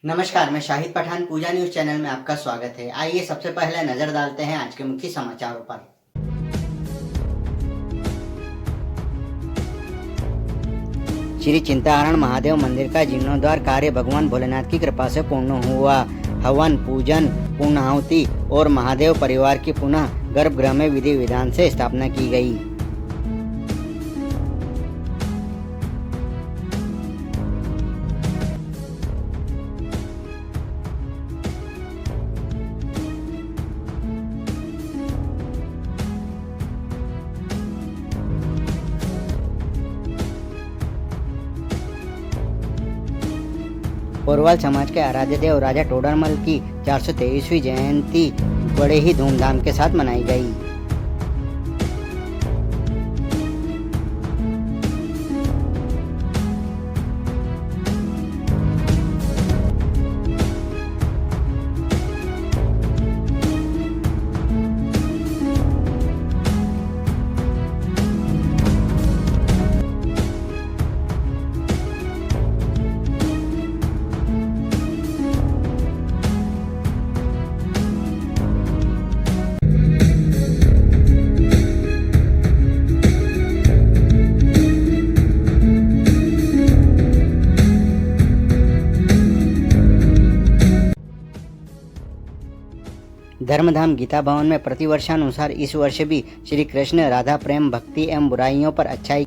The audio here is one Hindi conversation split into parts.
नमस्कार, मैं शाहिद पठान पूजा न्यूज चैनल में आपका स्वागत है। आइए सबसे पहले नजर डालते हैं आज के मुख्य समाचारों पर। श्री चिंताहरण महादेव मंदिर का जीर्णोद्धार कार्य भगवान भोलेनाथ की कृपा से पूर्ण हुआ। हवन, पूजन, पूर्णाहुति और महादेव परिवार की पुनः गर्भगृह में विधि विधान से स्थापना की गई। पोरवाल समाज के आराध्य देव राजा टोडरमल की 423वीं जयंती बड़े ही धूमधाम के साथ मनाई गई। धर्मधाम गीता भवन में प्रतिवर्षानुसार इस वर्ष भी श्री कृष्ण राधा प्रेम भक्ति एवं बुराइयों पर अच्छाई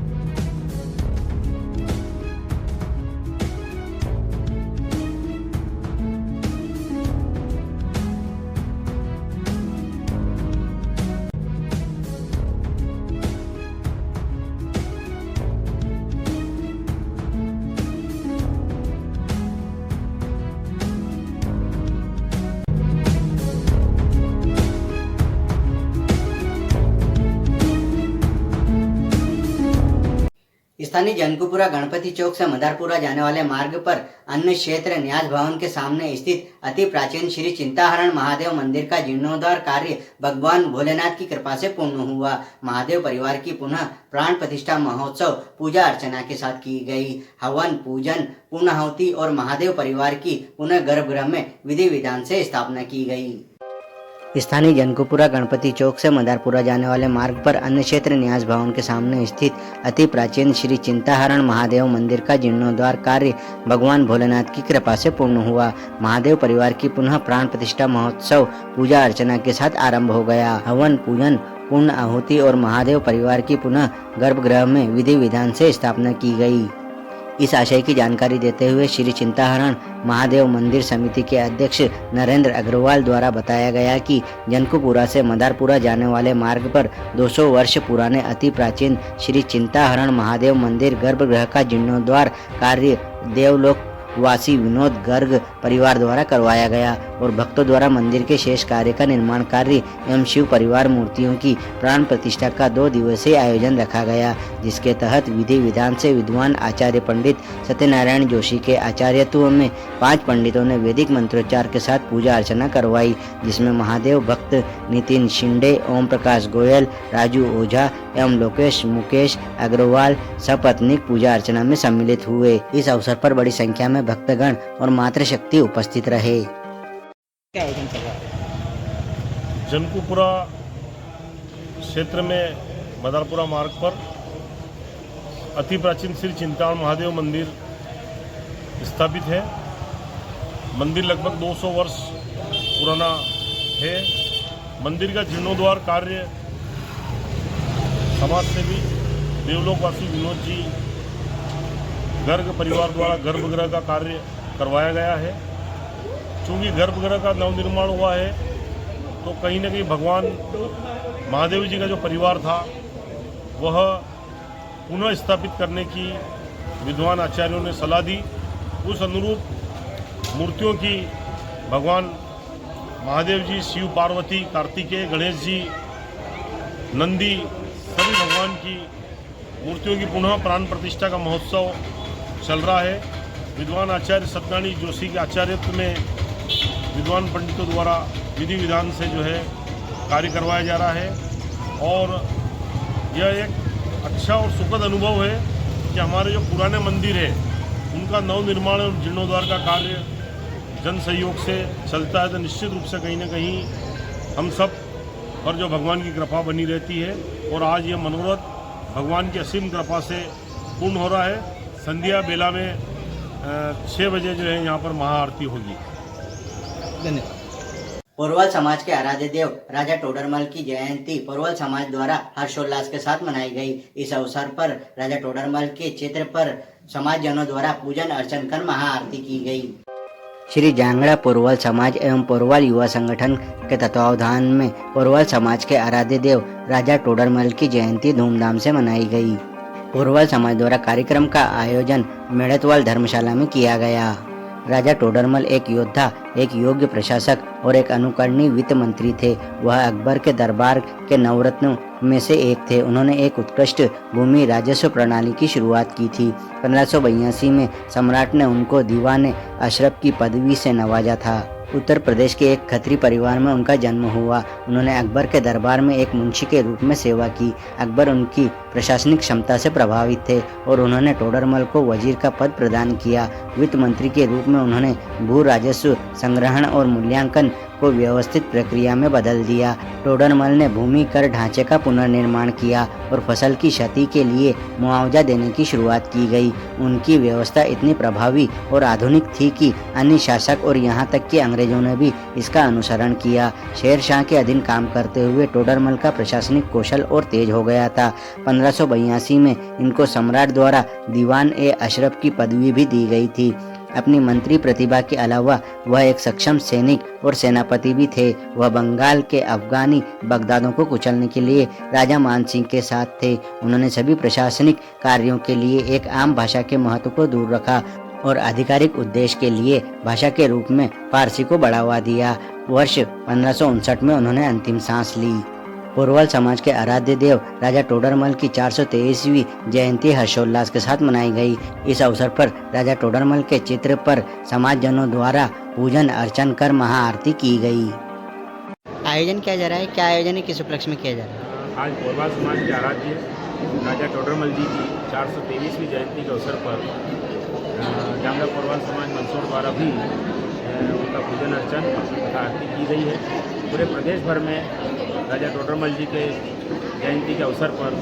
स्थानीय जनकुपुरा गणपति चौक से मदारपुरा जाने वाले मार्ग पर अन्न क्षेत्र न्यास भवन के सामने स्थित अति प्राचीन श्री चिंताहरण महादेव मंदिर का जीर्णोद्धार कार्य भगवान भोलेनाथ की कृपा से पूर्ण हुआ। महादेव परिवार की पुनः प्राण प्रतिष्ठा महोत्सव पूजा अर्चना के साथ की गई। हवन, पूजन, पूर्णाहुति और महादेव परिवार की पुनः गर्भगृह में विधि विधान से स्थापना की गई। स्थानीय जनकुपुरा गणपति चौक से मदारपुरा जाने वाले मार्ग पर अन्न क्षेत्र न्यास भवन के सामने स्थित अति प्राचीन श्री चिंताहरण महादेव मंदिर का जीर्णोद्धार कार्य भगवान भोलेनाथ की कृपा से पूर्ण हुआ। महादेव परिवार की पुनः प्राण प्रतिष्ठा महोत्सव पूजा अर्चना के साथ आरंभ हो गया। हवन, पूजन, पूर्ण आहुति और महादेव परिवार की पुनः गर्भगृह में विधि विधान से स्थापना की गई। इस आशय की जानकारी देते हुए श्री चिंताहरण महादेव मंदिर समिति के अध्यक्ष नरेंद्र अग्रवाल द्वारा बताया गया कि जनकुपुरा से मदारपुरा जाने वाले मार्ग पर 200 वर्ष पुराने अति प्राचीन श्री चिंताहरण महादेव मंदिर गर्भगृह का जीर्णोद्धार कार्य देवलोक वासी विनोद गर्ग परिवार द्वारा करवाया गया और भक्तों द्वारा मंदिर के शेष कार्य का निर्माण कार्य एवं शिव परिवार मूर्तियों की प्राण प्रतिष्ठा का 2 दिवसीय आयोजन रखा गया, जिसके तहत विधि विधान से विद्वान आचार्य पंडित सत्यनारायण जोशी के आचार्यत्व में 5 पंडितों ने वैदिक मंत्रोच्चार के साथ पूजा अर्चना करवाई, जिसमें महादेव भक्त नितिन शिंदे, ओम प्रकाश गोयल, राजू ओझा एवं लोकेश मुकेश अग्रवाल सपत्नीक पूजा अर्चना में सम्मिलित हुए। इस अवसर पर बड़ी संख्या में भक्तगण और मातृशक्ति उपस्थित रहे। जनकुपुरा क्षेत्र में मदारपुरा मार्ग पर अति प्राचीन श्री चिंताहरण महादेव मंदिर स्थापित है। मंदिर लगभग 200 वर्ष पुराना है। मंदिर का जीर्णोद्धार कार्य समाज सेवी देवलोकवासी विनोद जी गर्ग परिवार द्वारा गर्भगृह का कार्य करवाया गया है। चूँकि गर्भगृह का नवनिर्माण हुआ है तो कहीं न कहीं भगवान महादेव जी का जो परिवार था वह पुनः स्थापित करने की विद्वान आचार्यों ने सलाह दी। उस अनुरूप मूर्तियों की भगवान महादेव जी, शिव पार्वती, कार्तिकेय, गणेश जी, नंदी सभी भगवान की मूर्तियों की पुनः प्राण प्रतिष्ठा का महोत्सव चल रहा है। विद्वान आचार्य सत्यनारायण जोशी के आचार्यत्व में विद्वान पंडितों द्वारा विधि विधान से जो है कार्य करवाया जा रहा है और यह एक अच्छा और सुखद अनुभव है कि हमारे जो पुराने मंदिर है उनका नवनिर्माण और जीर्णोद्धार का कार्य जन सहयोग से चलता है तो निश्चित रूप से कहीं ना कहीं हम सब पर जो भगवान की कृपा बनी रहती है। और आज ये मनोरथ भगवान की असीम कृपा से पूर्ण हो रहा है। संध्या बेला में 6 बजे जो है यहाँ पर महाआरती होगी। धन्यवाद। पोरवल समाज के आराध्य देव राजा टोडरमल की जयंती पोरवल समाज द्वारा हर्षोल्लास के साथ मनाई गई। इस अवसर पर राजा टोडरमल के चित्र पर समाजजनों द्वारा पूजन अर्चन कर महाआरती की गई। श्री जांगड़ा पोरवल समाज एवं पोरवल युवा संगठन के तत्वावधान में पोरवल समाज के आराध्य देव राजा टोडरमल की जयंती धूमधाम से मनाई गई। पोरवल समाज द्वारा कार्यक्रम का आयोजन मेड़तवाल धर्मशाला में किया गया। राजा टोडरमल एक योद्धा, एक योग्य प्रशासक और एक अनुकरणीय वित्त मंत्री थे। वह अकबर के दरबार के नवरत्नों में से एक थे। उन्होंने एक उत्कृष्ट भूमि राजस्व प्रणाली की शुरुआत की थी। 1582 में सम्राट ने उनको दीवान अशरफ की पदवी से नवाजा था। उत्तर प्रदेश के एक खत्री परिवार में उनका जन्म हुआ। उन्होंने अकबर के दरबार में एक मुंशी के रूप में सेवा की। अकबर उनकी प्रशासनिक क्षमता से प्रभावित थे और उन्होंने टोडरमल को वजीर का पद प्रदान किया। वित्त मंत्री के रूप में उन्होंने भू राजस्व संग्रहण और मूल्यांकन को व्यवस्थित प्रक्रिया में बदल दिया। टोडरमल ने भूमि कर ढांचे का पुनर्निर्माण किया और फसल की क्षति के लिए मुआवजा देने की शुरुआत की गई। उनकी व्यवस्था इतनी प्रभावी और आधुनिक थी कि अन्य शासक और यहाँ तक कि अंग्रेजों ने भी इसका अनुसरण किया। शेर शाह के अधीन काम करते हुए टोडरमल का प्रशासनिक कौशल और तेज हो गया था। 1582 में इनको सम्राट द्वारा दीवान ए अशरफ की पदवी भी दी गई थी। अपनी मंत्री प्रतिभा के अलावा वह एक सक्षम सैनिक और सेनापति भी थे। वह बंगाल के अफगानी बगदादों को कुचलने के लिए राजा मान सिंह के साथ थे। उन्होंने सभी प्रशासनिक कार्यों के लिए एक आम भाषा के महत्व को दूर रखा और आधिकारिक उद्देश्य के लिए भाषा के रूप में फारसी को बढ़ावा दिया। वर्ष 1559 में उन्होंने अंतिम सांस ली। पोरवल समाज के आराध्य देव राजा टोडरमल की 423वीं जयंती हर्षोल्लास के साथ मनाई गई। इस अवसर पर राजा टोडरमल के चित्र पर समाजजनों द्वारा पूजन अर्चन कर महाआरती की गई। आयोजन किया जा रहा है, क्या आयोजन है, किस उपलक्ष्य में किया जा रहा है? आज पोरवल समाज के आराध्य राजा टोडरमल जी की 423वीं जयंती के अवसर पर जांगड़ा पोरवल समाज मंदसौर द्वारा भी उनका पूजन अर्चन तथा आरती की गई है। पूरे प्रदेश भर में राजा टोडरमल जी के जयंती के अवसर पर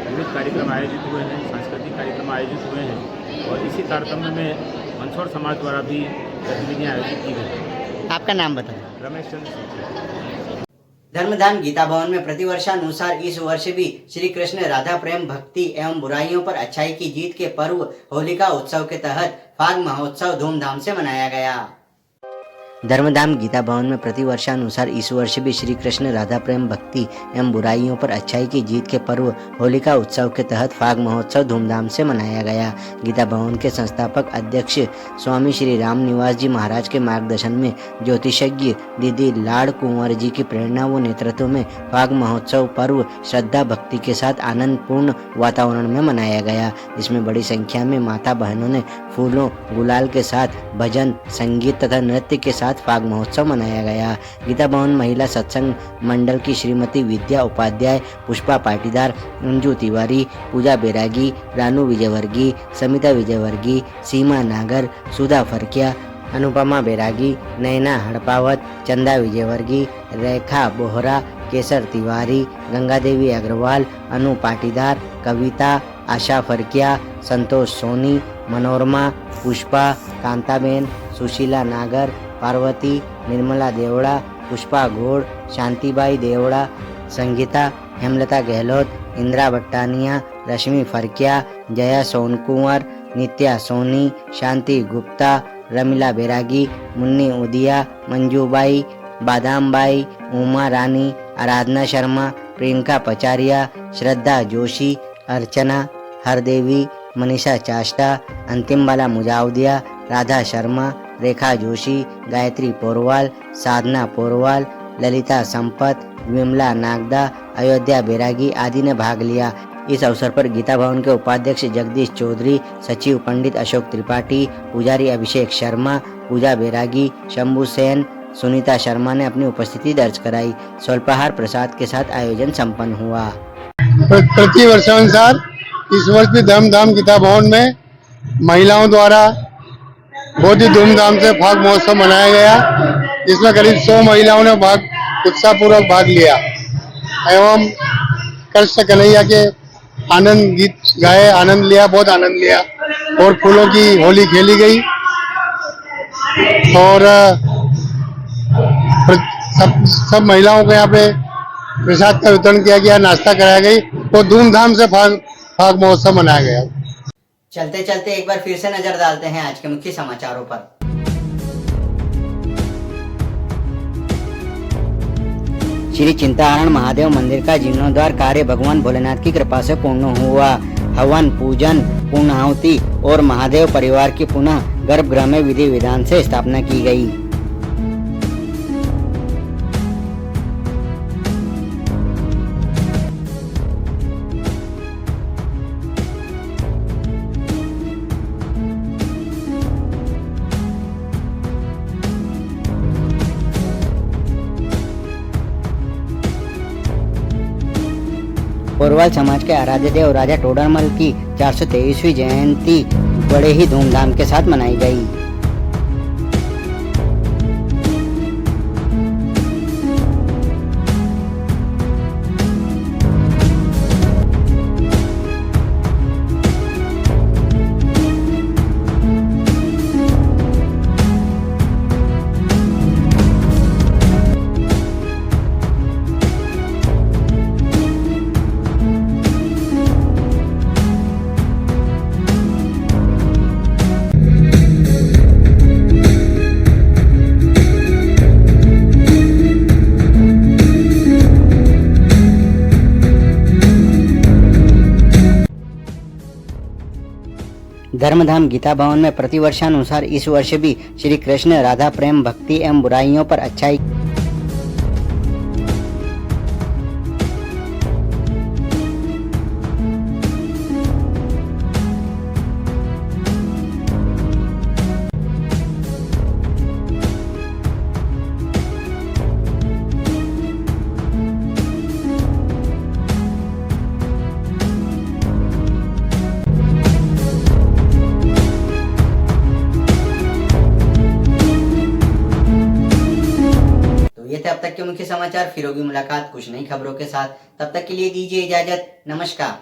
विविध कार्यक्रम आयोजित हुए हैं, सांस्कृतिक कार्यक्रम आयोजित हुए हैं और इसी तारतम्य में मंदसौर समाज द्वारा भी गतिविधियाँ आयोजित की गई। आपका नाम बताएं। रमेश चंद्र। धर्मधाम गीता भवन में प्रतिवर्षानुसार इस वर्ष भी श्री कृष्ण राधा प्रेम भक्ति एवं बुराइयों पर अच्छाई की जीत के पर्व होलिका उत्सव के तहत फाग महोत्सव धूमधाम से मनाया गया। धर्मधाम गीता भवन में प्रतिवर्षानुसार इस वर्ष भी श्री कृष्ण राधा प्रेम भक्ति एवं बुराइयों पर अच्छाई की जीत के पर्व होलिका उत्सव के तहत फाग महोत्सव धूमधाम से मनाया गया। गीता भवन के संस्थापक अध्यक्ष स्वामी श्री राम निवास जी महाराज के मार्गदर्शन में ज्योतिषज्ञ दीदी लाड़ कुंवर जी की प्रेरणा व नेतृत्व में फाग महोत्सव पर्व श्रद्धा भक्ति के साथ आनंदपूर्ण वातावरण में मनाया गया, जिसमें बड़ी संख्या में माता बहनों ने फूलों गुलाल के साथ भजन संगीत तथा नृत्य के साथ फाग महोत्सव मनाया गया। गीता भवन महिला सत्संग मंडल की श्रीमती विद्या उपाध्याय, पुष्पा पाटीदार, अंजू तिवारी, पूजा बैरागी, रानू विजयवर्गीय, समिता विजयवर्गीय, सीमा नागर, सुधा फरकिया, अनुपमा बैरागी, नैना हड़पावत, चंदा विजयवर्गीय, रेखा बोहरा, केसर तिवारी, गंगा देवी अग्रवाल, अनु पाटीदार, कविता, आशा फरकिया, संतोष सोनी, मनोरमा, पुष्पा, कांताबेन, सुशीला नागर, पार्वती, निर्मला देवड़ा, पुष्पा घोड़, शांतिबाई देवड़ा, संगीता, हेमलता गहलोत, इंदिरा भट्टानिया, रश्मि फरकिया, जया सोनकुंवर, नित्या सोनी, शांति गुप्ता, रमीला बैरागी, मुन्नी उदिया, मंजूबाई, बादामबाई, उमा रानी, आराधना शर्मा, प्रियंका पचारिया, श्रद्धा जोशी, अर्चना हरदेवी, मनीषा चाष्टा, अंतिमबाला मुजावदिया, राधा शर्मा, रेखा जोशी, गायत्री पोरवाल, साधना पोरवाल, ललिता संपत, विमला नागदा, अयोध्या बैरागी आदि ने भाग लिया। इस अवसर पर गीता भवन के उपाध्यक्ष जगदीश चौधरी, सचिव पंडित अशोक त्रिपाठी, पुजारी अभिषेक शर्मा, पूजा बैरागी, शंभू सेन, सुनीता शर्मा ने अपनी उपस्थिति दर्ज कराई। स्वल्पाहार प्रसाद के साथ आयोजन संपन्न हुआ। प्रति वर्षानुसार इस वर्ष भी धर्मधाम गीता भवन में महिलाओं द्वारा बहुत ही धूमधाम से फाग महोत्सव मनाया गया। इसमें करीब 100 महिलाओं ने उत्साहपूर्वक भाग लिया एवं कृष्ण कन्हैया के आनंद गीत गाए, आनंद लिया, बहुत आनंद लिया और फूलों की होली खेली गई और सब महिलाओं को यहाँ पे प्रसाद का वितरण किया गया, नाश्ता कराया गई और धूमधाम से फाग महोत्सव मनाया गया। चलते चलते एक बार फिर से नजर डालते हैं आज के मुख्य समाचारों पर। श्री चिंताहरण महादेव मंदिर का जीर्णोद्धार कार्य भगवान भोलेनाथ की कृपा से पूर्ण हुआ। हवन, पूजन, पूर्णाहुति और महादेव परिवार की पुनः गर्भगृह में विधि विधान से स्थापना की गई। पोरवाल समाज के आराध्य देव राजा टोडरमल की 423वीं जयंती बड़े ही धूमधाम के साथ मनाई गई। धर्मधाम गीता भवन में प्रतिवर्षानुसार इस वर्ष भी श्री कृष्ण राधा प्रेम भक्ति एवं बुराइयों पर अच्छाई ये थे अब तक के मुख्य समाचार। फिर होगी मुलाकात कुछ नई खबरों के साथ। तब तक के लिए दीजिए इजाजत। नमस्कार।